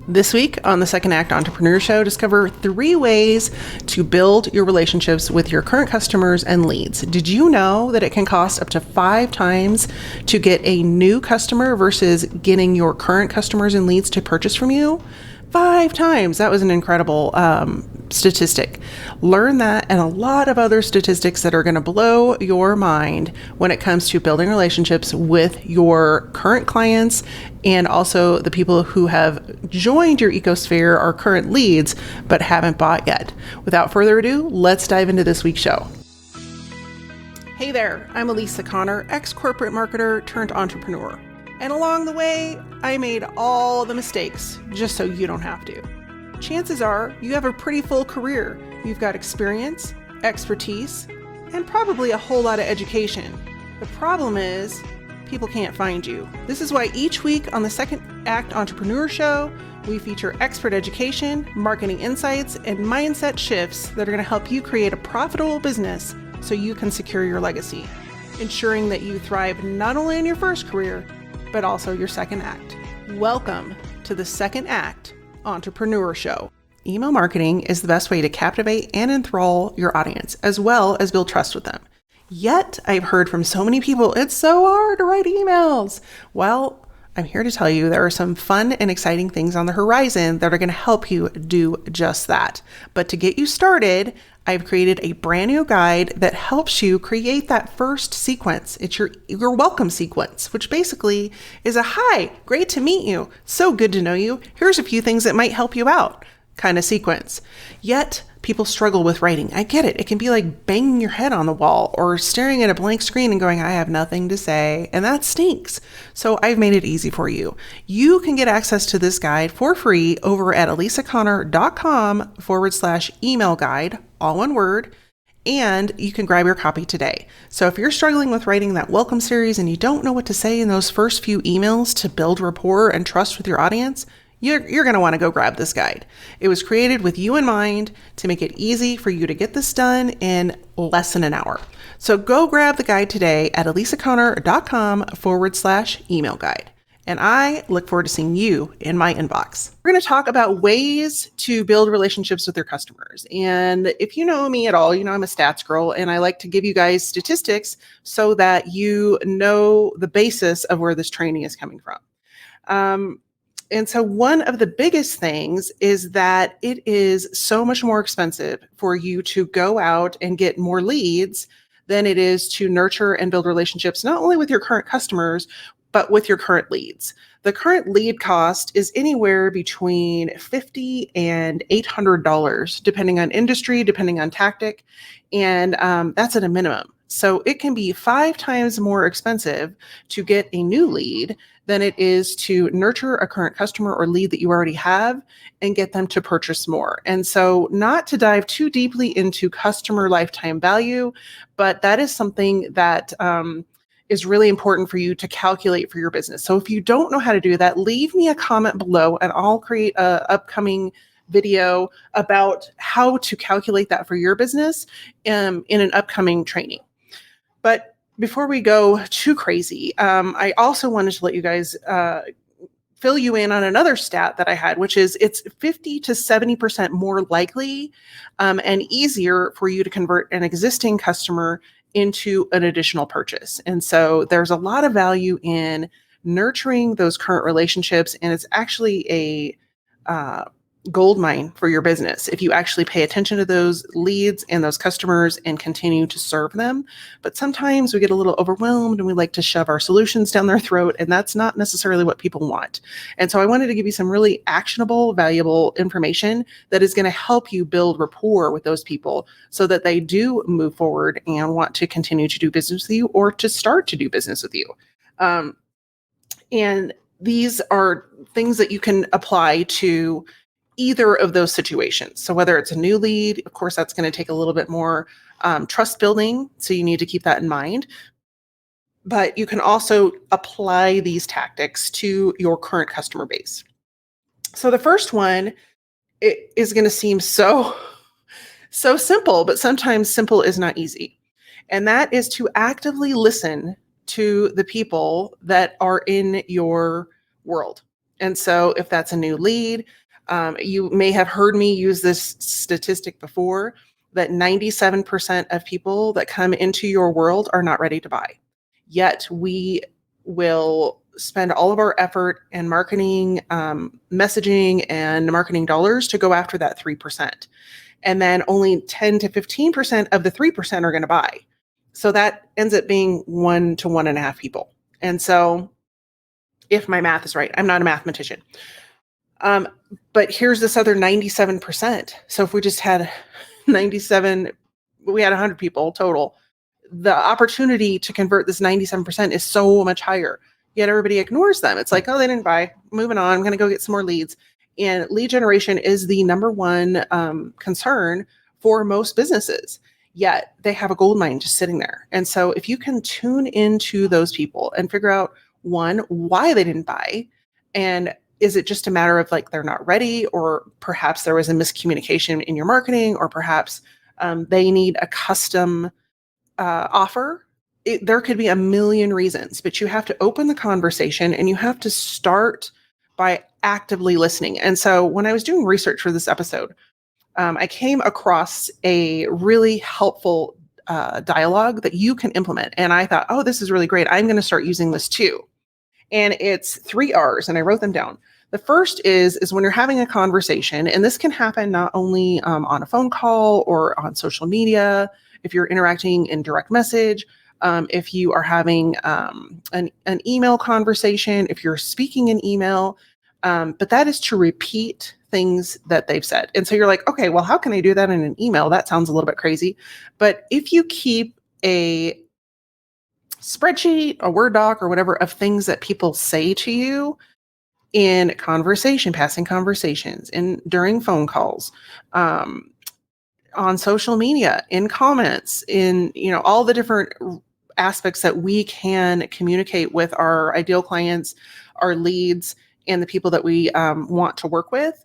This week on the Second Act Entrepreneur Show, discover 3 ways to build your relationships with your current customers and leads. Did you know that it can cost up to 5 times to get a new customer versus getting your current customers and leads to purchase from you? 5 times. That was an incredible statistic. Learn that and a lot of other statistics that are going to blow your mind when it comes to building relationships with your current clients and also the people who have joined your ecosphere, are current leads, but haven't bought yet. Without further ado, let's dive into this week's show. Hey there, I'm Elisa Connor, ex-corporate marketer turned entrepreneur. And along the way, I made all the mistakes just so you don't have to. Chances are you have a pretty full career. You've got experience, expertise, and probably a whole lot of education. The problem is people can't find you. This is why each week on the Second Act Entrepreneur Show, we feature expert education, marketing insights, and mindset shifts that are going to help you create a profitable business so you can secure your legacy, ensuring that you thrive not only in your first career, but also your second act. Welcome to the Second Act Entrepreneur Show. Email marketing is the best way to captivate and enthrall your audience, as well as build trust with them. Yet, I've heard from so many people, it's so hard to write emails. Well, I'm here to tell you there are some fun and exciting things on the horizon that are going to help you do just that. But to get you started, I've created a brand new guide that helps you create that first sequence. It's your welcome sequence, which basically is a hi, great to meet you, so good to know you, here's a few things that might help you out kind of sequence. Yet people struggle with writing. I get it. It can be like banging your head on the wall or staring at a blank screen and going, I have nothing to say. And that stinks. So I've made it easy for you. You can get access to this guide for free over at elisaconnor.com/email guide, all one word. And you can grab your copy today. So if you're struggling with writing that welcome series and you don't know what to say in those first few emails to build rapport and trust with your audience, you're going to want to go grab this guide. It was created with you in mind to make it easy for you to get this done in less than an hour. So go grab the guide today at elisaconnor.com/email guide. And I look forward to seeing you in my inbox. We're going to talk about ways to build relationships with your customers. And if you know me at all, you know I'm a stats girl and I like to give you guys statistics so that you know the basis of where this training is coming from. And so one of the biggest things is that it is so much more expensive for you to go out and get more leads than it is to nurture and build relationships, not only with your current customers, but with your current leads. The current lead cost is anywhere between $50 and $800, depending on industry, depending on tactic. And that's at a minimum. So it can be 5 times more expensive to get a new lead than it is to nurture a current customer or lead that you already have and get them to purchase more. And so not to dive too deeply into customer lifetime value, but that is something that is really important for you to calculate for your business. So if you don't know how to do that, leave me a comment below and I'll create an upcoming video about how to calculate that for your business in an upcoming training. But before we go too crazy, I also wanted to let you guys fill you in on another stat that I had, which is it's 50 to 70% more likely and easier for you to convert an existing customer into an additional purchase. And so there's a lot of value in nurturing those current relationships. And it's actually a gold mine for your business if you actually pay attention to those leads and those customers and continue to serve them. But sometimes we get a little overwhelmed and we like to shove our solutions down their throat, and that's not necessarily what people want. And so I wanted to give you some really actionable, valuable information that is going to help you build rapport with those people so that they do move forward and want to continue to do business with you or to start to do business with you. And these are things that you can apply to either of those situations. So whether it's a new lead, of course, that's going to take a little bit more trust building. So you need to keep that in mind. But you can also apply these tactics to your current customer base. So the first one, it is going to seem so simple, but sometimes simple is not easy. And that is to actively listen to the people that are in your world. And so if that's a new lead, you may have heard me use this statistic before, that 97% of people that come into your world are not ready to buy. Yet we will spend all of our effort and marketing, messaging, and marketing dollars to go after that 3%. And then only 10 to 15% of the 3% are going to buy. So that ends up being 1 to 1.5 people. And so, if my math is right, I'm not a mathematician. But here's this other 97%. So if we just had 97, we had 100 people total, the opportunity to convert this 97% is so much higher. Yet everybody ignores them. It's like, oh, they didn't buy. Moving on. I'm going to go get some more leads. And lead generation is the number one concern for most businesses. Yet they have a gold mine just sitting there. And so if you can tune into those people and figure out, one, why they didn't buy, and is it just a matter of like they're not ready, or perhaps there was a miscommunication in your marketing, or perhaps they need a custom offer? There could be a million reasons, but you have to open the conversation and you have to start by actively listening. And so when I was doing research for this episode, I came across a really helpful dialogue that you can implement. And I thought, oh, this is really great. I'm going to start using this too. And it's 3 R's, and I wrote them down. The first is when you're having a conversation, and this can happen not only on a phone call or on social media, if you're interacting in direct message, if you are having an email conversation, if you're speaking in email, but that is to repeat things that they've said. And so you're like, okay, well, how can I do that in an email? That sounds a little bit crazy. But if you keep a spreadsheet, a Word doc, or whatever of things that people say to you in conversation, passing conversations, and during phone calls, on social media, in comments, in all the different aspects that we can communicate with our ideal clients, our leads, and the people that we want to work with,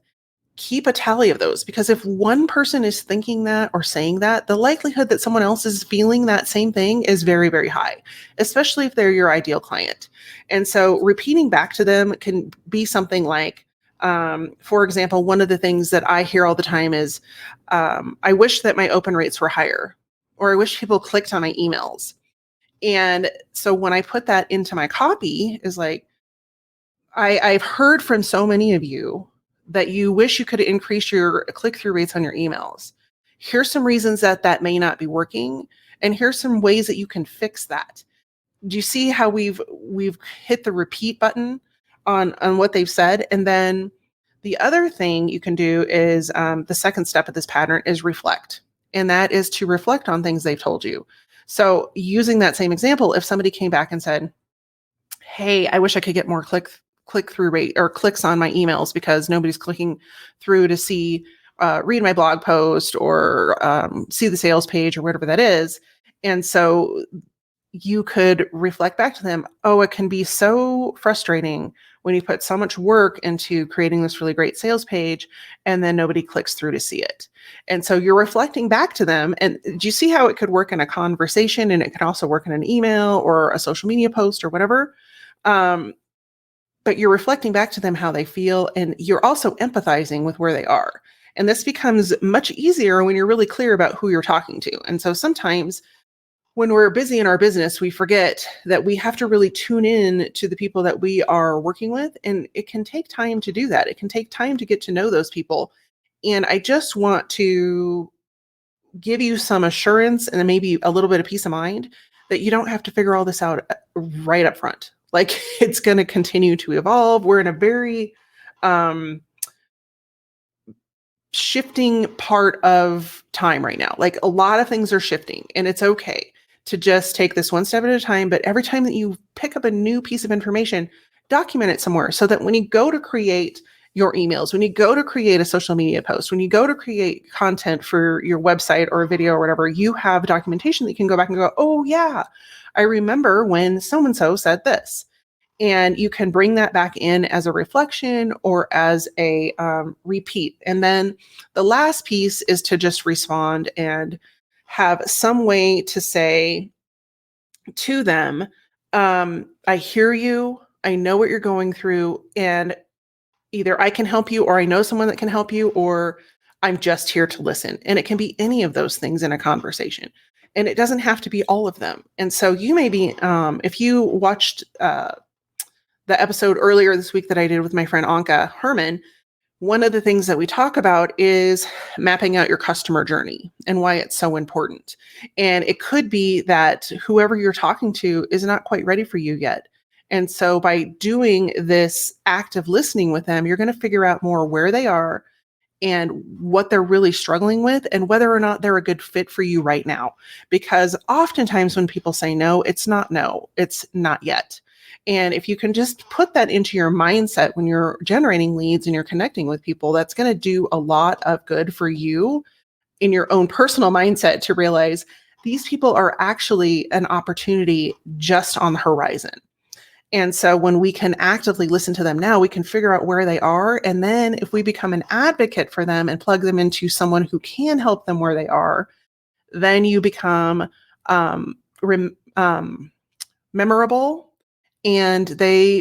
keep a tally of those. Because if one person is thinking that or saying that, the likelihood that someone else is feeling that same thing is very, very high, especially if they're your ideal client. And so repeating back to them can be something like, for example, one of the things that I hear all the time is, I wish that my open rates were higher, or I wish people clicked on my emails. And so when I put that into my copy, is like, I've heard from so many of you that you wish you could increase your click-through rates on your emails. Here's some reasons that may not be working, and here's some ways that you can fix that. Do you see how we've hit the repeat button on what they've said? And then the other thing you can do is, the second step of this pattern is reflect, and that is to reflect on things they've told you. So using that same example, if somebody came back and said, hey, I wish I could get more click-through rate or clicks on my emails because nobody's clicking through to see, read my blog post, or see the sales page, or whatever that is. And so you could reflect back to them, oh, it can be so frustrating when you put so much work into creating this really great sales page and then nobody clicks through to see it. And so you're reflecting back to them. And do you see how it could work in a conversation, and it could also work in an email or a social media post or whatever? But you're reflecting back to them how they feel, and you're also empathizing with where they are. And this becomes much easier when you're really clear about who you're talking to. And so sometimes when we're busy in our business, we forget that we have to really tune in to the people that we are working with. And it can take time to do that. It can take time to get to know those people. And I just want to give you some assurance and maybe a little bit of peace of mind that you don't have to figure all this out right up front. Like, it's going to continue to evolve. We're in a very shifting part of time right now. Like, a lot of things are shifting, and it's okay to just take this one step at a time. But every time that you pick up a new piece of information, document it somewhere so that when you go to create your emails, when you go to create a social media post, when you go to create content for your website or a video or whatever, you have documentation that you can go back and go, oh yeah, I remember when so-and-so said this. And you can bring that back in as a reflection or as a repeat. And then the last piece is to just respond and have some way to say to them, I hear you, I know what you're going through, and either I can help you, or I know someone that can help you, or I'm just here to listen. And it can be any of those things in a conversation. And it doesn't have to be all of them. And so you may be, if you watched the episode earlier this week that I did with my friend Anka Herman, one of the things that we talk about is mapping out your customer journey and why it's so important. And it could be that whoever you're talking to is not quite ready for you yet. And so by doing this active listening with them, you're going to figure out more where they are and what they're really struggling with and whether or not they're a good fit for you right now. Because oftentimes when people say no, it's not no, it's not yet. And if you can just put that into your mindset when you're generating leads and you're connecting with people, that's going to do a lot of good for you in your own personal mindset to realize these people are actually an opportunity just on the horizon. And so when we can actively listen to them now, we can figure out where they are. And then if we become an advocate for them and plug them into someone who can help them where they are, then you become memorable. And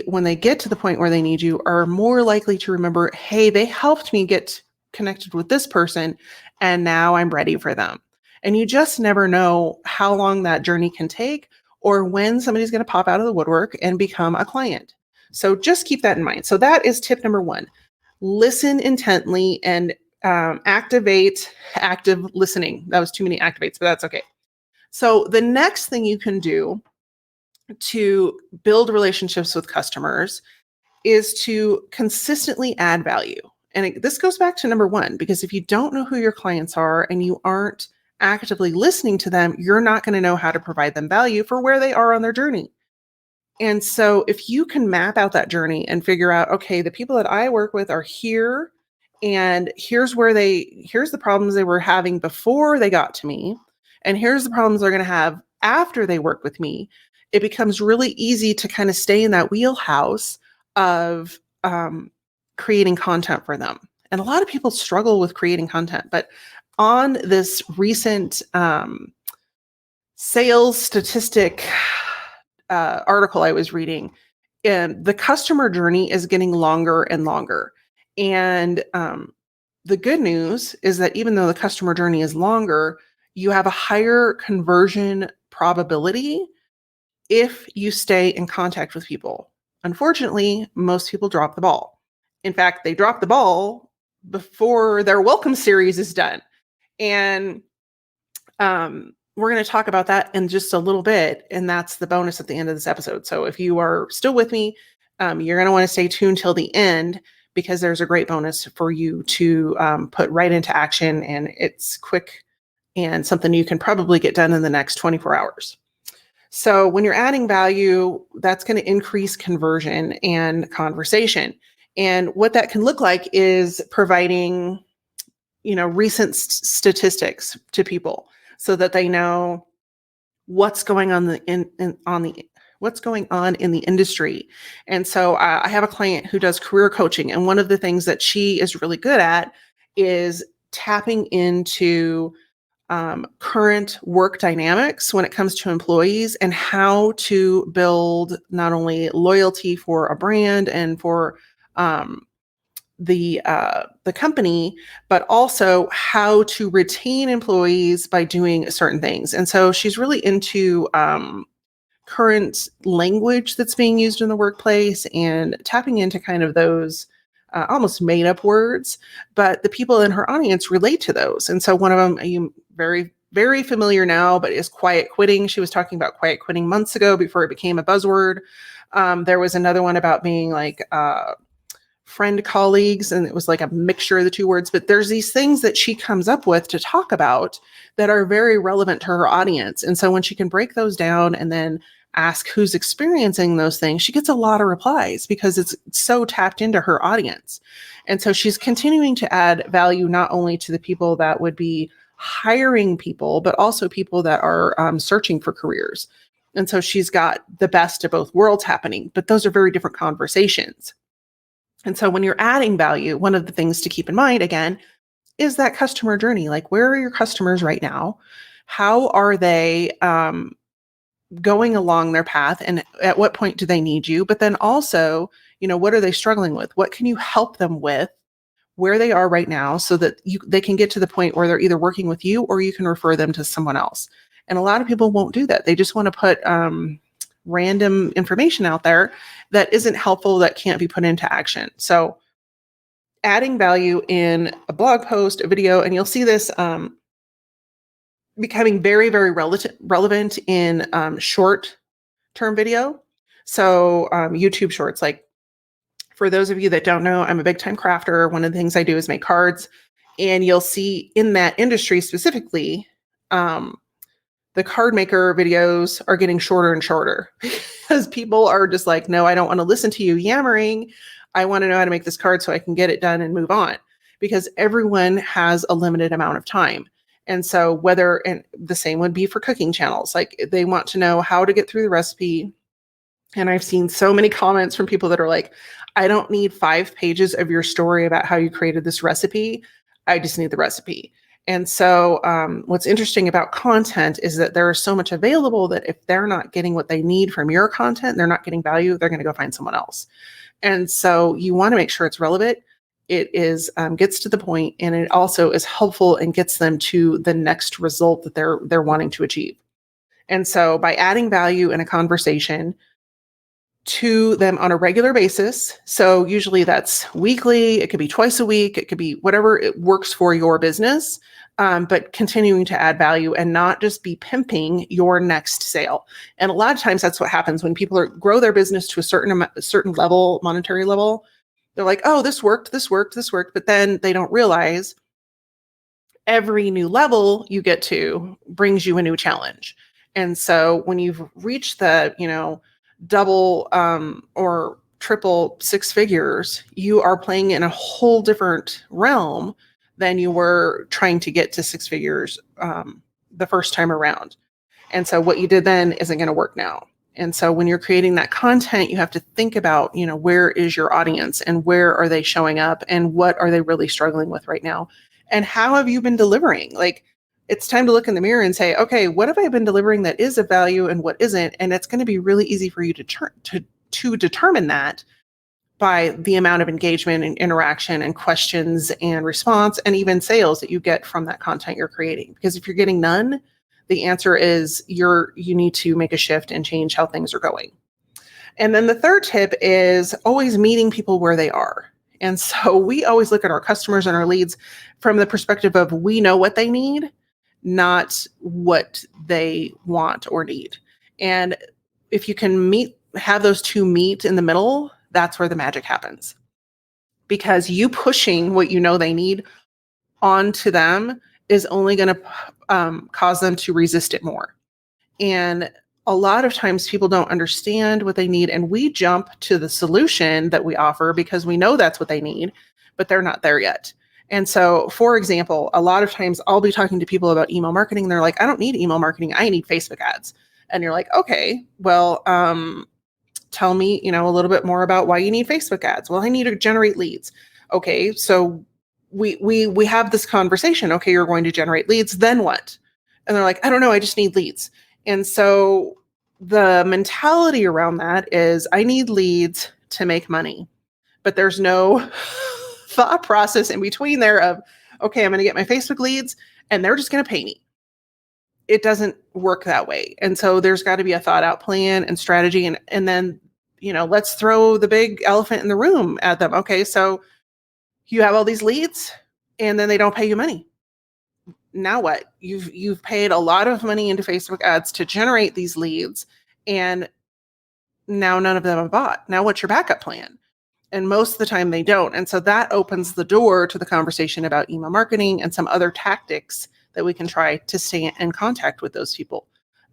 when they get to the point where they need you, are more likely to remember, hey, they helped me get connected with this person, and now I'm ready for them. And you just never know how long that journey can take or when somebody's going to pop out of the woodwork and become a client. So just keep that in mind. So that is tip number 1. Listen intently and activate active listening. That was too many activates, but that's okay. So the next thing you can do to build relationships with customers is to consistently add value. And this goes back to number 1, because if you don't know who your clients are and you aren't actively listening to them, you're not going to know how to provide them value for where they are on their journey. And so if you can map out that journey and figure out, okay, the people that I work with are here, and here's the problems they were having before they got to me, and here's the problems they're going to have after they work with me, it becomes really easy to kind of stay in that wheelhouse of creating content for them. And a lot of people struggle with creating content, but on this recent sales statistic article I was reading, and the customer journey is getting longer and longer. And the good news is that even though the customer journey is longer, you have a higher conversion probability if you stay in contact with people. Unfortunately, most people drop the ball. In fact, they drop the ball before their welcome series is done. And we're going to talk about that in just a little bit. And that's the bonus at the end of this episode. So if you are still with me, you're going to want to stay tuned till the end, because there's a great bonus for you to put right into action. And it's quick and something you can probably get done in the next 24 hours. So when you're adding value, that's going to increase conversion and conversation. And what that can look like is providing, recent statistics to people so that they know what's going on what's going on in the industry. And so I have a client who does career coaching, and one of the things that she is really good at is tapping into current work dynamics when it comes to employees and how to build not only loyalty for a brand and for the company, but also how to retain employees by doing certain things. And so she's really into current language that's being used in the workplace and tapping into kind of those almost made up words, but the people in her audience relate to those. And so one of them, you very, very familiar now, but is quiet quitting. She was talking about quiet quitting months ago before it became a buzzword. There was another one about being like friend colleagues, and it was like a mixture of the two words. But there's these things that she comes up with to talk about that are very relevant to her audience. And so when she can break those down and then ask who's experiencing those things, she gets a lot of replies because it's so tapped into her audience. And so she's continuing to add value not only to the people that would be hiring people, but also people that are searching for careers. And so she's got the best of both worlds happening, but those are very different conversations. And so when you're adding value, one of the things to keep in mind, again, is that customer journey. Like, where are your customers right now? How are they going along their path, and at what point do they need you? But then also, What are they struggling with? What can you help them with where they are right now so that they can get to the point where they're either working with you or you can refer them to someone else. And a lot of people won't do that. They just want to put random information out there that isn't helpful, that can't be put into action. So adding value in a blog post, a video, and you'll see this becoming very, very relevant in short-term video. So YouTube shorts, like for those of you that don't know, I'm a big time crafter. One of the things I do is make cards. And you'll see in that industry specifically, the card maker videos are getting shorter and shorter because people are just like, no, I don't want to listen to you yammering. I want to know how to make this card so I can get it done and move on, because everyone has a limited amount of time. And so and the same would be for cooking channels. Like they want to know how to get through the recipe. And I've seen so many comments from people that are like, I don't need 5 pages of your story about how you created this recipe. I just need the recipe. And so what's interesting about content is that there is so much available that if they're not getting what they need from your content, they're not getting value, they're going to go find someone else. And so you want to make sure it's relevant. It is gets to the point, and it also is helpful and gets them to the next result that they're wanting to achieve. And so by adding value in a conversation to them on a regular basis. So usually that's weekly, it could be twice a week, it could be whatever it works for your business, but continuing to add value and not just be pimping your next sale. And a lot of times that's what happens when people grow their business to a certain level, monetary level. They're like, oh, this worked. But then they don't realize every new level you get to brings you a new challenge. And so when you've reached the, double or triple 6 figures, you are playing in a whole different realm than you were trying to get to 6 figures the first time around. And so what you did then isn't going to work now. And so when you're creating that content, you have to think about, where is your audience and where are they showing up and what are they really struggling with right now? And how have you been delivering? Like, it's time to look in the mirror and say, okay, what have I been delivering that is of value and what isn't? And it's going to be really easy for you to determine that by the amount of engagement and interaction and questions and response and even sales that you get from that content you're creating. Because if you're getting none, the answer is you need to make a shift and change how things are going. And then the third tip is always meeting people where they are. And so we always look at our customers and our leads from the perspective of we know what they need, not what they want or need. And if you can have those two meet in the middle, that's where the magic happens. Because you pushing what you know they need onto them is only going to cause them to resist it more. And a lot of times people don't understand what they need, and we jump to the solution that we offer because we know that's what they need, but they're not there yet. And so, for example, a lot of times I'll be talking to people about email marketing. And they're like, I don't need email marketing. I need Facebook ads. And you're like, okay, well, tell me, a little bit more about why you need Facebook ads. Well, I need to generate leads. Okay, so we have this conversation. Okay, you're going to generate leads. Then what? And they're like, I don't know. I just need leads. And so the mentality around that is I need leads to make money, but there's no thought process in between there of, okay, I'm going to get my Facebook leads and they're just going to pay me. It doesn't work that way. And so there's got to be a thought out plan and strategy. And then, let's throw the big elephant in the room at them. Okay, so you have all these leads and then they don't pay you money. Now what? You've paid a lot of money into Facebook ads to generate these leads, and now none of them have bought. Now what's your backup plan? And most of the time they don't. And so that opens the door to the conversation about email marketing and some other tactics that we can try to stay in contact with those people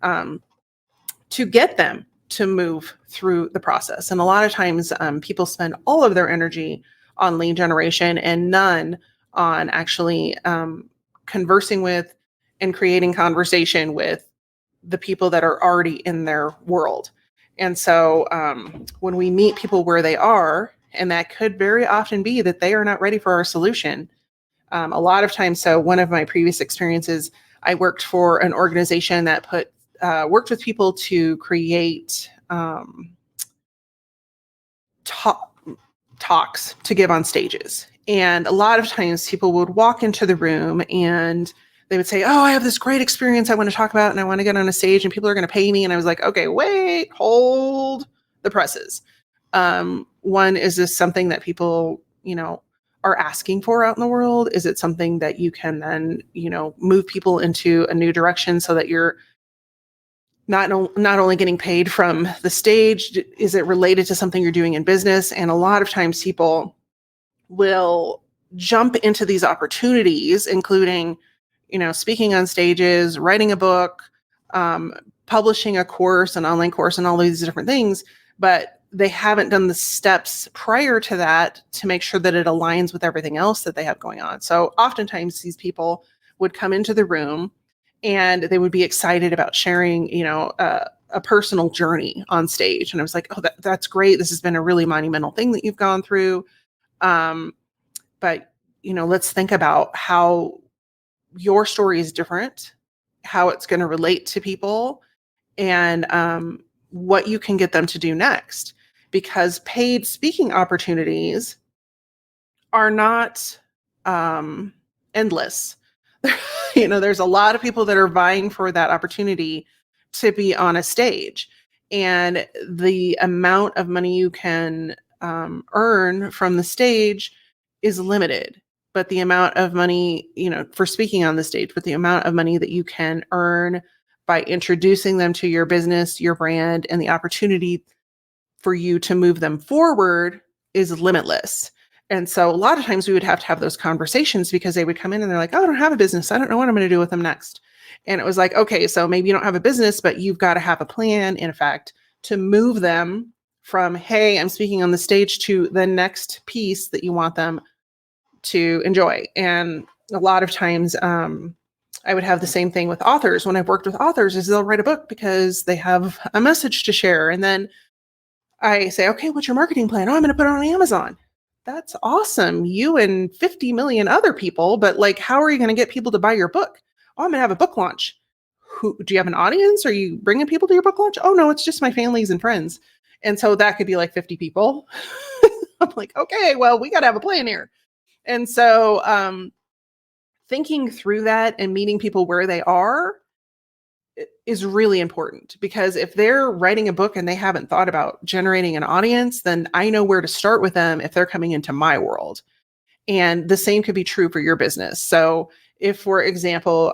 to get them to move through the process. And a lot of times people spend all of their energy on lead generation and none on actually conversing with and creating conversation with the people that are already in their world. And so when we meet people where they are, and that could very often be that they are not ready for our solution. A lot of times, so one of my previous experiences, I worked for an organization that worked with people to create talks to give on stages. And a lot of times people would walk into the room and they would say, oh, I have this great experience I want to talk about and I want to get on a stage and people are going to pay me. And I was like, okay, wait, hold the presses. One, is this something that people, are asking for out in the world? Is it something that you can then, move people into a new direction so that you're not only getting paid from the stage? Is it related to something you're doing in business? And a lot of times people will jump into these opportunities, including, speaking on stages, writing a book, publishing a course, an online course, and all these different things, but they haven't done the steps prior to that to make sure that it aligns with everything else that they have going on. So oftentimes these people would come into the room and they would be excited about sharing, a personal journey on stage. And I was like, oh, that's great. This has been a really monumental thing that you've gone through. But, let's think about how your story is different, how it's going to relate to people, and what you can get them to do next. Because paid speaking opportunities are not endless. There's a lot of people that are vying for that opportunity to be on a stage. And the amount of money you can earn from the stage is limited. But the amount of money, for speaking on the stage, but the amount of money that you can earn by introducing them to your business, your brand, and the opportunity for you to move them forward is limitless. And so a lot of times we would have to have those conversations because they would come in and they're like, oh, I don't have a business. I don't know what I'm going to do with them next. And it was like, okay, so maybe you don't have a business, but you've got to have a plan, in effect, to move them from, hey, I'm speaking on the stage, to the next piece that you want them to enjoy. And a lot of times I would have the same thing with authors. When I've worked with authors, is they'll write a book because they have a message to share. And then I say, okay, what's your marketing plan? Oh, I'm going to put it on Amazon. That's awesome. You and 50 million other people, but how are you going to get people to buy your book? Oh, I'm going to have a book launch. Do you have an audience? Are you bringing people to your book launch? Oh, no, it's just my families and friends. And so that could be 50 people. I'm like, okay, well, we got to have a plan here. And so thinking through that and meeting people where they are is really important, because if they're writing a book and they haven't thought about generating an audience, then I know where to start with them if they're coming into my world. And the same could be true for your business. So if, for example,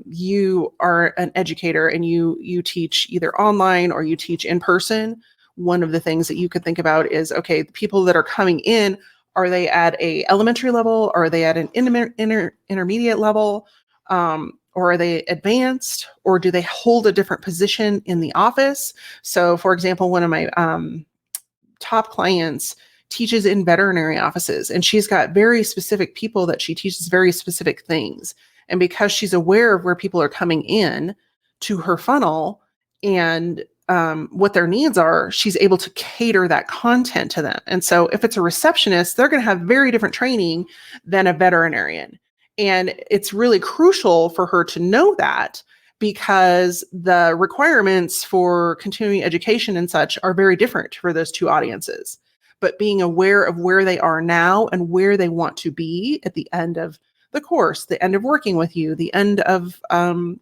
you are an educator and you teach either online or you teach in person, one of the things that you could think about is, okay, the people that are coming in, are they at a elementary level? Or are they at an intermediate level? Or are they advanced, or do they hold a different position in the office? So, for example, one of my top clients teaches in veterinary offices, and she's got very specific people that she teaches very specific things. And because she's aware of where people are coming in to her funnel and what their needs are, she's able to cater that content to them. And so if it's a receptionist, they're going to have very different training than a veterinarian. And it's really crucial for her to know that, because the requirements for continuing education and such are very different for those two audiences. But being aware of where they are now and where they want to be at the end of the course, the end of working with you, the end of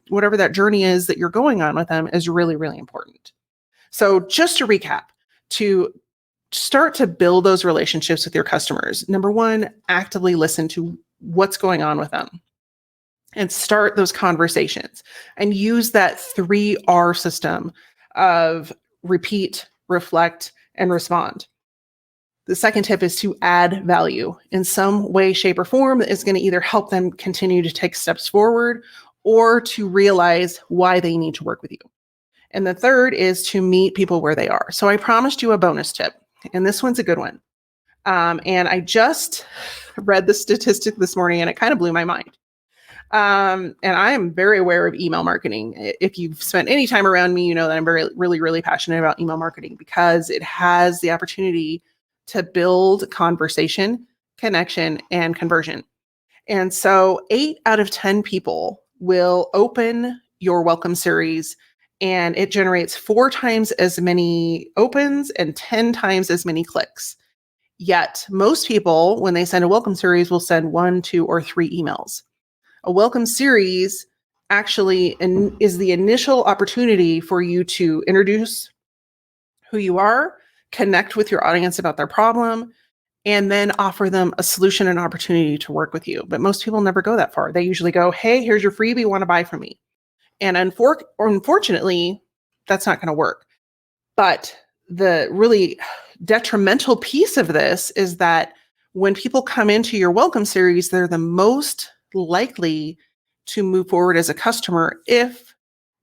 whatever that journey is that you're going on with them, is really, really important. So just to recap, to start to build those relationships with your customers, number one, actively listen to what's going on with them and start those conversations, and use that 3R system of repeat, reflect, and respond. The second tip is to add value in some way, shape, or form that is going to either help them continue to take steps forward or to realize why they need to work with you. And the third is to meet people where they are. So I promised you a bonus tip, and this one's a good one. And I just read the statistic this morning and it kind of blew my mind. And I am very aware of email marketing. If you've spent any time around me, you know that I'm really, really passionate about email marketing, because it has the opportunity to build conversation, connection, and conversion. And so 8 out of 10 people will open your welcome series, and it generates 4 times as many opens and 10 times as many clicks. Yet most people, when they send a welcome series, will send 1, 2, or 3 emails. A welcome series actually is the initial opportunity for you to introduce who you are, connect with your audience about their problem, and then offer them a solution and opportunity to work with you. But most people never go that far. They usually go, hey, here's your freebie, want to buy from me? And unfortunately, that's not going to work. But the really detrimental piece of this is that when people come into your welcome series, they're the most likely to move forward as a customer if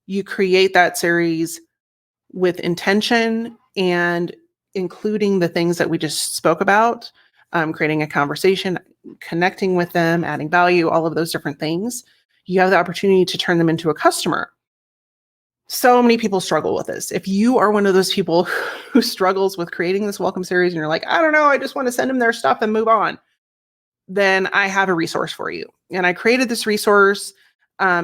you create that series with intention and including the things that we just spoke about, creating a conversation, connecting with them, adding value, all of those different things. You have the opportunity to turn them into a customer. So many people struggle with this. If you are one of those people who struggles with creating this welcome series and you're like, I don't know, I just want to send them their stuff and move on, then I have a resource for you. And I created this resource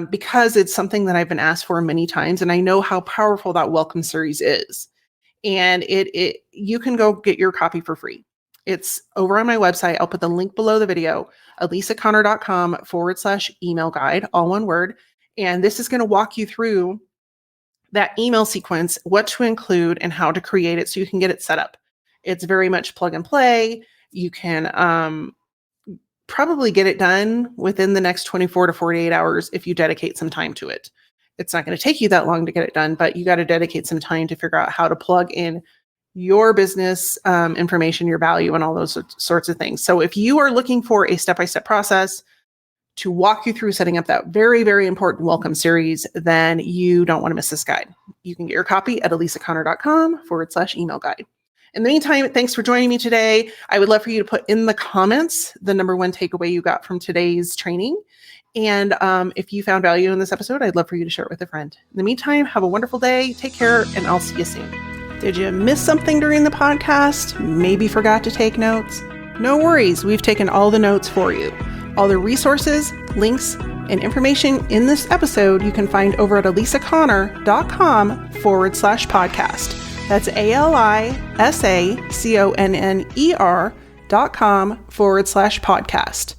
because it's something that I've been asked for many times. And I know how powerful that welcome series is. And you can go get your copy for free. It's over on my website. I'll put the link below the video, elisaconnor.com/email guide, all one word. And this is going to walk you through that email sequence, what to include and how to create it so you can get it set up. It's very much plug and play. You can probably get it done within the next 24 to 48 hours if you dedicate some time to it. It's not going to take you that long to get it done, but you got to dedicate some time to figure out how to plug in your business information, your value, and all those sorts of things. So if you are looking for a step-by-step process to walk you through setting up that very, very important welcome series, then you don't want to miss this guide. You can get your copy at elisaconnor.com/email guide. In the meantime, thanks for joining me today. I would love for you to put in the comments the number one takeaway you got from today's training. And if you found value in this episode, I'd love for you to share it with a friend. In the meantime, have a wonderful day. Take care, and I'll see you soon. Did you miss something during the podcast? Maybe forgot to take notes? No worries. We've taken all the notes for you. All the resources, links, and information in this episode you can find over at elisaconnor.com/podcast. That's ALISACONNER.com/podcast.